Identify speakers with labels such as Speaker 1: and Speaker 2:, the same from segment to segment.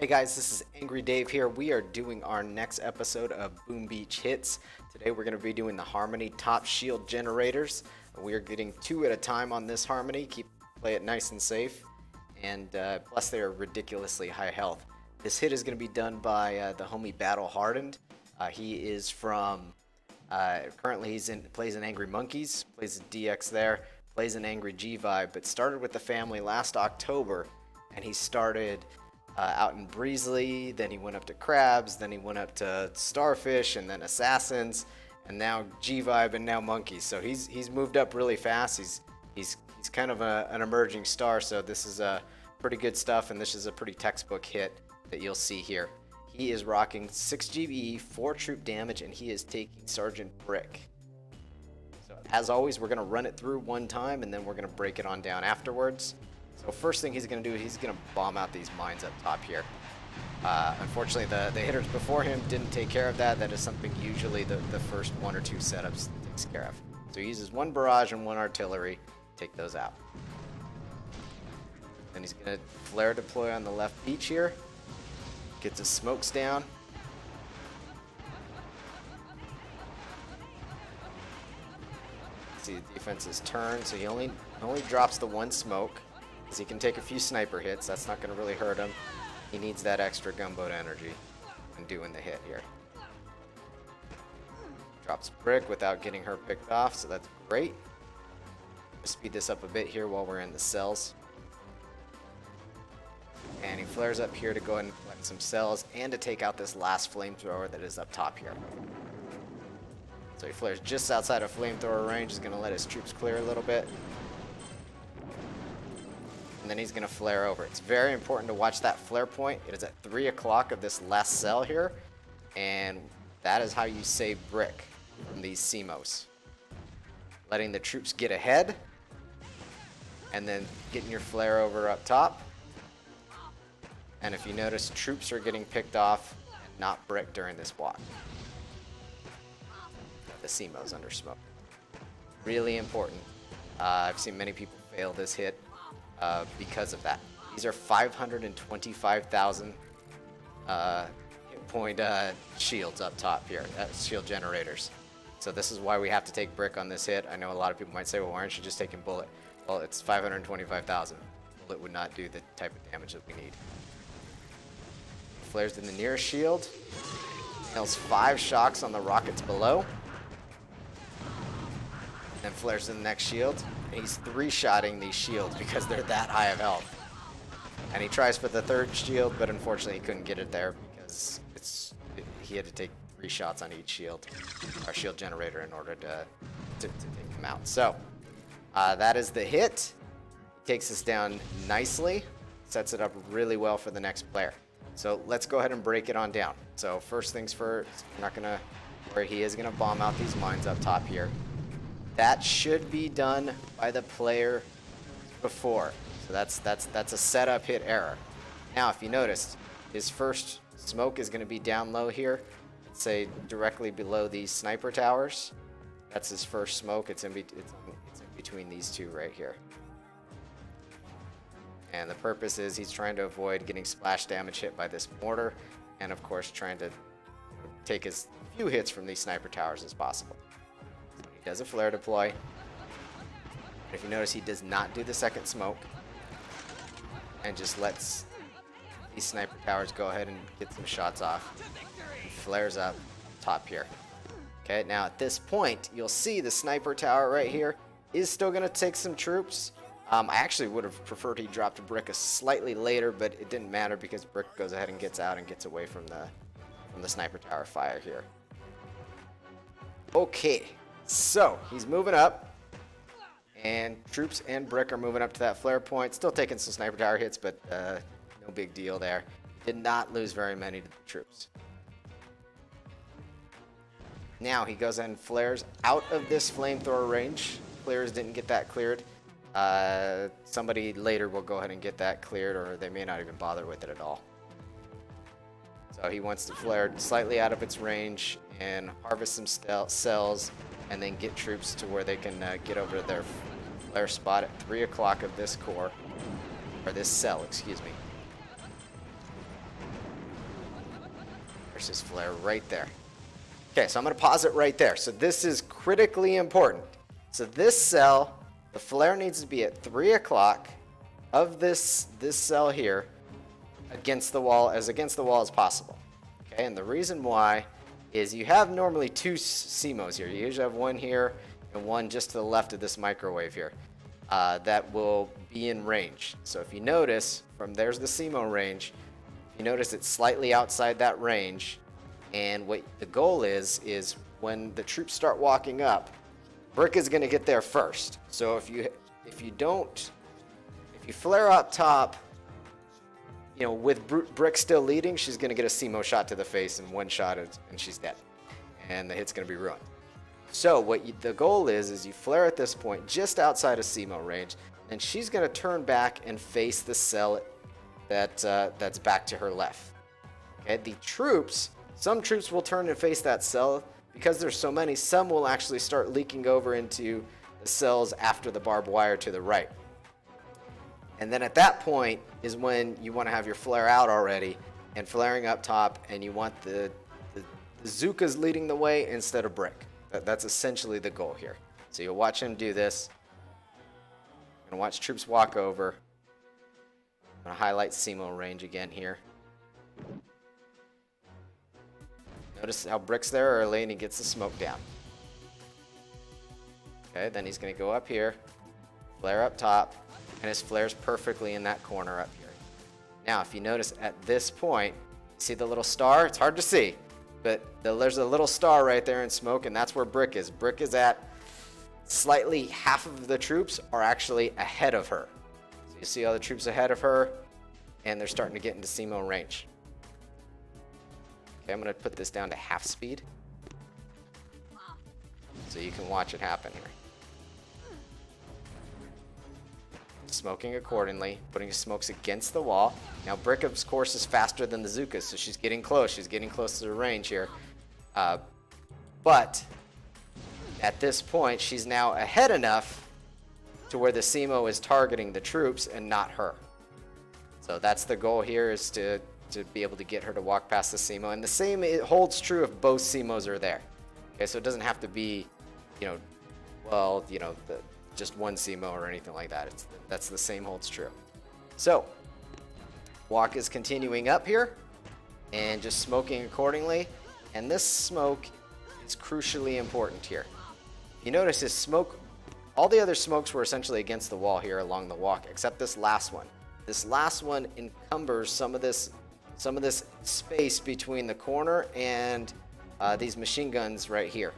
Speaker 1: Hey guys, this is Angry Dave here. We are doing our next episode of Boom Beach Hits. Today we're going to be doing the Harmony Top Shield Generators. We are getting 2 at a time on this Harmony. Play it nice and safe, and plus they are ridiculously high health. This hit is going to be done by the homie Battle Hardened. He is from, currently plays in Angry Monkeys, plays a DX there, plays in Angry G-Vibe, but started with the family last October, and he started out in Breezely, then he went up to Crabs, then he went up to Starfish, and then Assassins, and now G-Vibe, and now Monkeys. So he's moved up really fast. He's kind of an emerging star, so this is pretty good stuff, and this is a pretty textbook hit that you'll see here. He is rocking 6 GBE, 4 troop damage, and he is taking Sergeant Brick. So as always, we're going to run it through one time, and then we're going to break it on down afterwards. So first thing he's going to do, he's going to bomb out these mines up top here. Unfortunately, the hitters before him didn't take care of that. That is something usually the first 1 or 2 setups takes care of. So he uses 1 barrage and 1 artillery to take those out. Then he's going to flare deploy on the left beach here. Gets his smokes down. See the defense's turn, so he only drops the 1 smoke. He can take a few sniper hits. That's not going to really hurt him. He needs that extra gunboat energy when doing the hit here. Drops Brick without getting her picked off, so that's great. Speed this up a bit here while we're in the cells. And he flares up here to go ahead and collect some cells and to take out this last flamethrower that is up top here. So he flares just outside of flamethrower range. He's going to let his troops clear a little bit. And then he's going to flare over. It's very important to watch that flare point. It is at 3 o'clock of this last cell here, and that is how you save Brick from these CMOs. Letting the troops get ahead, and then getting your flare over up top. And if you notice, troops are getting picked off, and not Brick during this block. The CMOs under smoke. Really important. I've seen many people fail this hit. Because of that. These are 525,000 hit point shields up top here, shield generators. So this is why we have to take Brick on this hit. I know a lot of people might say, well, why aren't you just taking Bullet? Well, it's 525,000. Bullet would not do the type of damage that we need. Flares in the nearest shield. Nails 5 shocks on the rockets below. Then flares in the next shield. He's 3-shotting these shields because they're that high of health. And he tries for the 3rd shield, but unfortunately he couldn't get it there because he had to take 3 shots on each shield, or shield generator, in order to take him out. So that is the hit. He takes us down nicely, sets it up really well for the next player. So let's go ahead and break it on down. So first things first, we're not gonna, where he is gonna bomb out these mines up top here. That should be done by the player before. So that's a setup hit error. Now, if you noticed, his first smoke is going to be down low here, say directly below these sniper towers. That's his first smoke. It's in between these 2 right here. And the purpose is he's trying to avoid getting splash damage hit by this mortar, and of course trying to take as few hits from these sniper towers as possible. Does a flare deploy. If you notice, he does not do the 2nd smoke and just lets these sniper towers go ahead and get some shots off. He flares up top here. Okay, now at this point, you'll see the sniper tower right here is still going to take some troops. I actually would have preferred he dropped a Brick slightly later, but it didn't matter because Brick goes ahead and gets out and gets away from the sniper tower fire here. Okay. So, he's moving up, and troops and Brick are moving up to that flare point. Still taking some sniper tower hits, but no big deal there. Did not lose very many to the troops. Now, he goes and flares out of this flamethrower range. Clears didn't get that cleared. Somebody later will go ahead and get that cleared, or they may not even bother with it at all. So he wants to flare slightly out of its range and harvest some cells, and then get troops to where they can get over to their flare spot at 3 o'clock of this core, or this cell, excuse me. There's his flare right there. Okay, so I'm going to pause it right there. So this is critically important. So this cell, the flare needs to be at 3 o'clock of this cell here, against the wall as possible. Okay, and the reason why is you have normally two CMOs here. You usually have one here and one just to the left of this microwave here that will be in range. So if you notice, there's the CMO range. You notice it's slightly outside that range, and what the goal is when the troops start walking up, Brick is going to get there first. So if you flare up top, you know, with Brick still leading, she's going to get a CMO shot to the face, and one shot and she's dead, and the hit's going to be ruined. So the goal is you flare at this point just outside of CMO range, and she's going to turn back and face the cell that's back to her left. Okay, some troops will turn and face that cell. Because there's so many, some will actually start leaking over into the cells after the barbed wire to the right. And then at that point is when you want to have your flare out already and flaring up top, and you want the Zookas leading the way instead of Brick. That's essentially the goal here. So you'll watch him do this. I'm going to watch troops walk over. I'm going to highlight CMO range again here. Notice how Brick's there early and he gets the smoke down. Okay, then he's going to go up here, flare up top, and his flare's perfectly in that corner up here. Now, if you notice at this point, see the little star? It's hard to see, but there's a little star right there in smoke, and that's where Brick is. Brick is at slightly half of the troops are actually ahead of her. So you see all the troops ahead of her, and they're starting to get into CMO range. Okay, I'm going to put this down to half speed so you can watch it happen here. Smoking accordingly, putting his smokes against the wall. Now Brick, of course, is faster than the Zookas, so she's getting close. She's getting close to the range here. But at this point, she's now ahead enough to where the CMO is targeting the troops and not her. So that's the goal here, is to be able to get her to walk past the CMO. And the same holds true if both CMOs are there. Okay, so it doesn't have to be, just one CMO or anything like that. That's the same holds true. So, walk is continuing up here and just smoking accordingly. And this smoke is crucially important here. You notice his smoke, all the other smokes were essentially against the wall here along the walk, except this last one. This last one encumbers some of this space between the corner and these machine guns right here.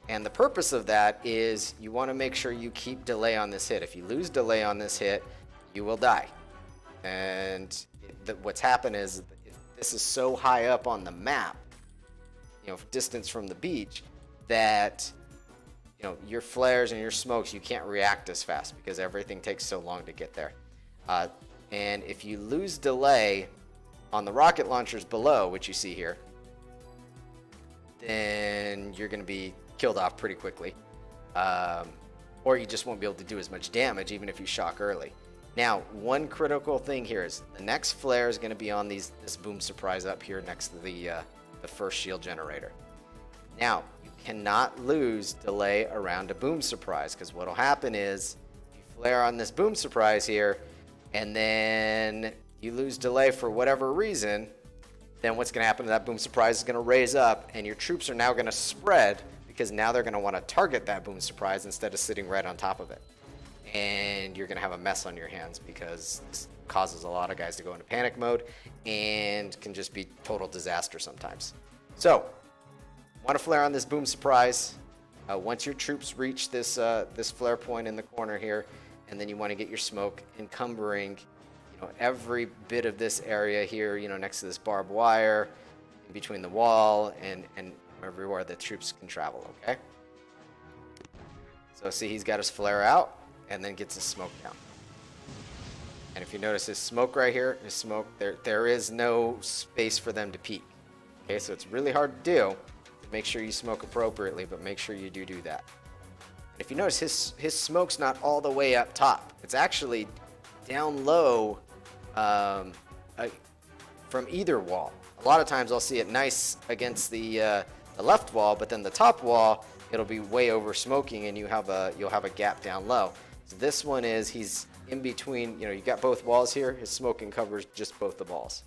Speaker 1: And the purpose of that is you want to make sure you keep delay on this hit. If you lose delay on this hit, you will die. And what's happened is this is so high up on the map, distance from the beach, that your flares and your smokes, you can't react as fast because everything takes so long to get there. And if you lose delay on the rocket launchers below, which you see here, then you're going to be killed off pretty quickly. Or you just won't be able to do as much damage even if you shock early. Now, one critical thing here is the next flare is going to be on this boom surprise up here next to the first shield generator. Now, you cannot lose delay around a boom surprise, because what will happen is if you flare on this boom surprise here and then you lose delay for whatever reason, then what's going to happen to that boom surprise is going to raise up, and your troops are now going to spread, because now they're going to want to target that boom surprise instead of sitting right on top of it. And you're going to have a mess on your hands, because this causes a lot of guys to go into panic mode and can just be total disaster sometimes. So, want to flare on this boom surprise. Once your troops reach this flare point in the corner here, and then you want to get your smoke encumbering every bit of this area here, next to this barbed wire, in between the wall, and everywhere the troops can travel, okay? So see, he's got his flare out, and then gets his smoke down. And if you notice his smoke right here, his smoke, there is no space for them to peek. Okay, so it's really hard to do. Make sure you smoke appropriately, but make sure you do that. And if you notice, his smoke's not all the way up top. It's actually down low from either wall A lot of times I'll see it nice against the left wall, but then the top wall, it'll be way over smoking and you'll have a gap down low. So this one is, he's in between, you know, you got both walls here, his smoking covers just both the walls.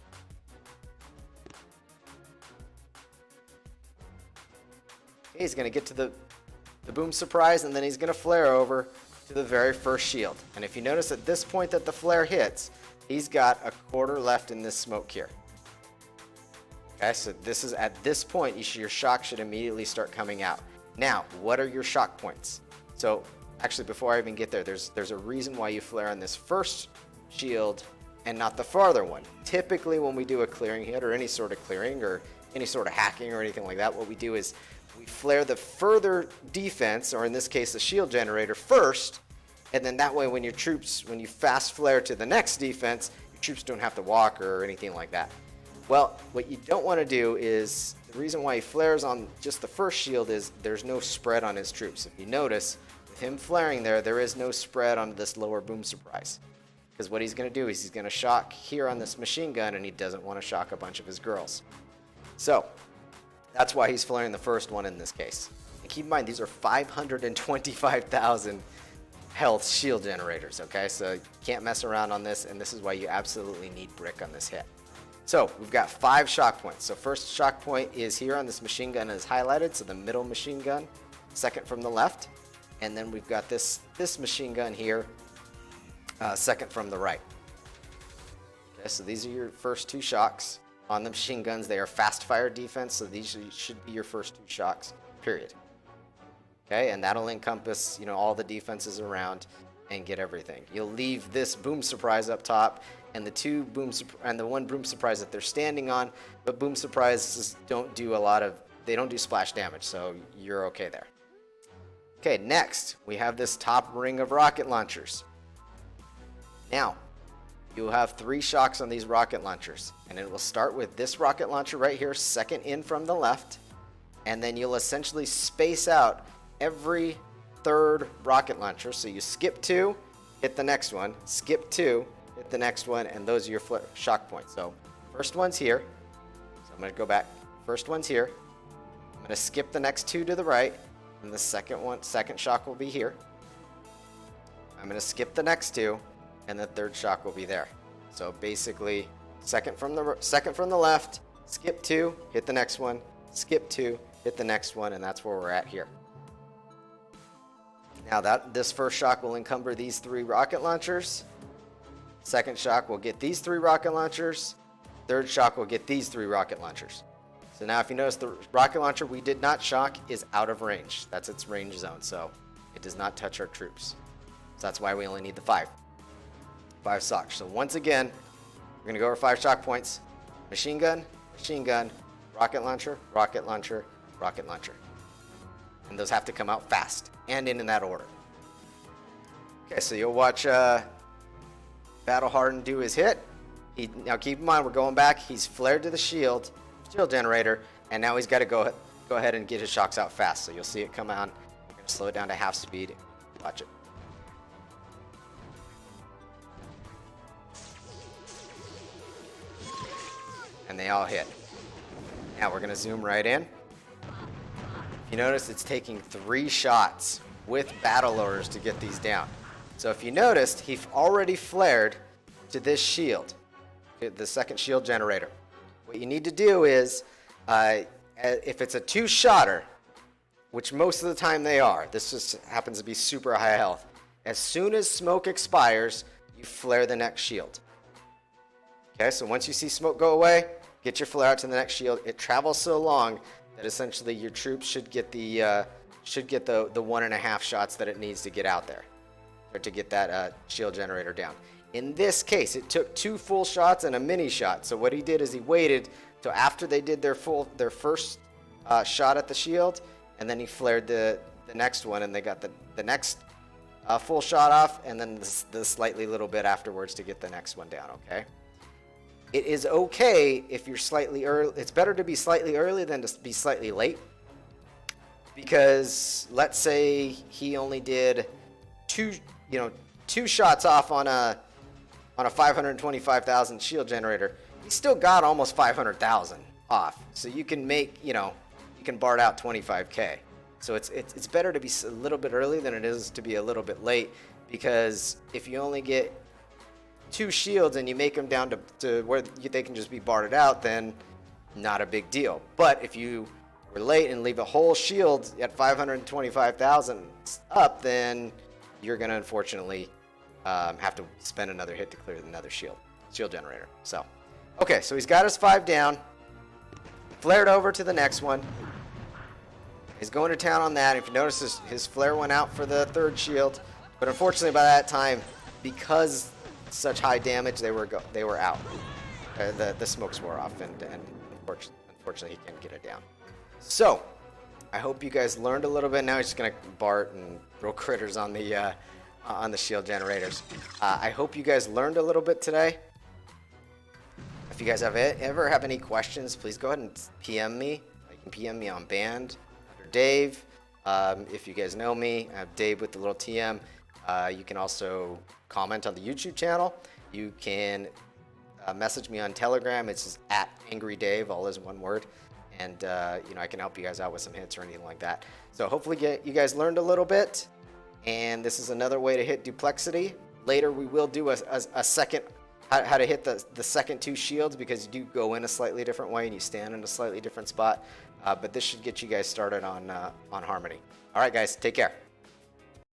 Speaker 1: Okay, he's gonna get to the boom surprise, and then he's gonna flare over to the very first shield. And if you notice at this point that the flare hits, he's got a quarter left in this smoke here. Okay, so this is at this point, your shock should immediately start coming out. Now, what are your shock points? So actually, before I even get there, there's a reason why you flare on this first shield and not the farther one. Typically, when we do a clearing hit or any sort of clearing or any sort of hacking or anything like that, what we do is we flare the further defense, or in this case, the shield generator first, and then that way when your troops, when you fast flare to the next defense, your troops don't have to walk or anything like that. Well, what you don't want to do is, the reason why he flares on just the first shield is there's no spread on his troops. If you notice, with him flaring there is no spread on this lower boom surprise. Because what he's going to do is he's going to shock here on this machine gun, and he doesn't want to shock a bunch of his girls. So that's why he's flaring the first one in this case. And keep in mind, these are 525,000 health shield generators, okay? So you can't mess around on this, and this is why you absolutely need brick on this hit. So we've got 5 shock points. So first shock point is here on this machine gun is highlighted, so the middle machine gun, second from the left. And then we've got this machine gun here, second from the right. Okay, so these are your first 2 shocks on the machine guns. They are fast fire defense, so these should be your first 2 shocks, period. Okay, and that'll encompass, you know, all the defenses around and get everything. You'll leave this boom surprise up top and the one boom surprise that they're standing on, but boom surprises don't do they don't do splash damage, so you're okay there. Okay, next we have this top ring of rocket launchers. Now, you'll have 3 shocks on these rocket launchers, and it will start with this rocket launcher right here, second in from the left, and then you'll essentially space out every 3rd rocket launcher. So you skip 2, hit the next one, skip 2, hit the next one, and those are your shock points. So first one's here, so I'm going to go back. First one's here. I'm going to skip the next 2 to the right, and the second shock will be here. I'm going to skip the next 2, and the 3rd shock will be there. So basically, second from the left, skip 2, hit the next one, skip 2, hit the next one, and that's where we're at here. Now this first shock will encumber these 3 rocket launchers. Second shock will get these 3 rocket launchers. 3rd shock will get these 3 rocket launchers. So now if you notice, the rocket launcher we did not shock is out of range. That's its range zone, so it does not touch our troops. So that's why we only need the 5 shocks. So once again, we're going to go over 5 shock points. Machine gun, rocket launcher, rocket launcher, rocket launcher. And those have to come out fast and in that order. Okay, so you'll watch Battle Hardened do his hit. Now keep in mind, we're going back. He's flared to the shield generator, and now he's got to go ahead and get his shocks out fast. So you'll see it come on. We're going to slow it down to half speed. Watch it. And they all hit. Now we're going to zoom right in. You notice it's taking 3 shots with battle orders to get these down. So if you noticed, he already flared to this shield, the second shield generator. What you need to do is, if it's a 2-shotter, which most of the time they are, this just happens to be super high health. As soon as smoke expires, you flare the next shield. Okay, so once you see smoke go away, get your flare out to the next shield. It travels so long that essentially your troops should get the 1.5 shots that it needs to get out there, or to get that shield generator down. In this case, it took 2 full shots and a mini shot. So what he did is he waited till after they did their first shot at the shield, and then he flared the next one, and they got the next full shot off, and then the slightly little bit afterwards to get the next one down. Okay. It is okay if you're slightly early. It's better to be slightly early than to be slightly late. Because let's say he only did 2 shots off on a 525,000 shield generator. we still got almost 500,000 off. So you can make, you can BART out 25K. So it's better to be a little bit early than it is to be a little bit late, because if you only get 2 shields and you make them down to where they can just be BARTed out, then not a big deal. But if you were late and leave a whole shield at 525,000 up, then you're going to unfortunately have to spend another hit to clear another shield generator. So, okay, so he's got his 5 down. Flared over to the next one. He's going to town on that. If you notice, his flare went out for the 3rd shield, but unfortunately by that time, because such high damage, they were out. The smokes wore off, and unfortunately he can't get it down. So I hope you guys learned a little bit. Now he's just gonna BART and throw critters on the shield generators. I hope you guys learned a little bit today. If you guys ever have any questions, please go ahead and PM me. You can PM me on Band under Dave. If you guys know me, I have Dave with the little TM. You can also comment on the YouTube channel. You can message me on Telegram. It's just at Angry Dave, all is one word. And I can help you guys out with some hits or anything like that. So hopefully you guys learned a little bit. And this is another way to hit Duplexity. Later we will do a second, how to hit the second 2 shields, because you do go in a slightly different way and you stand in a slightly different spot. But this should get you guys started on Harmony. All right, guys, take care.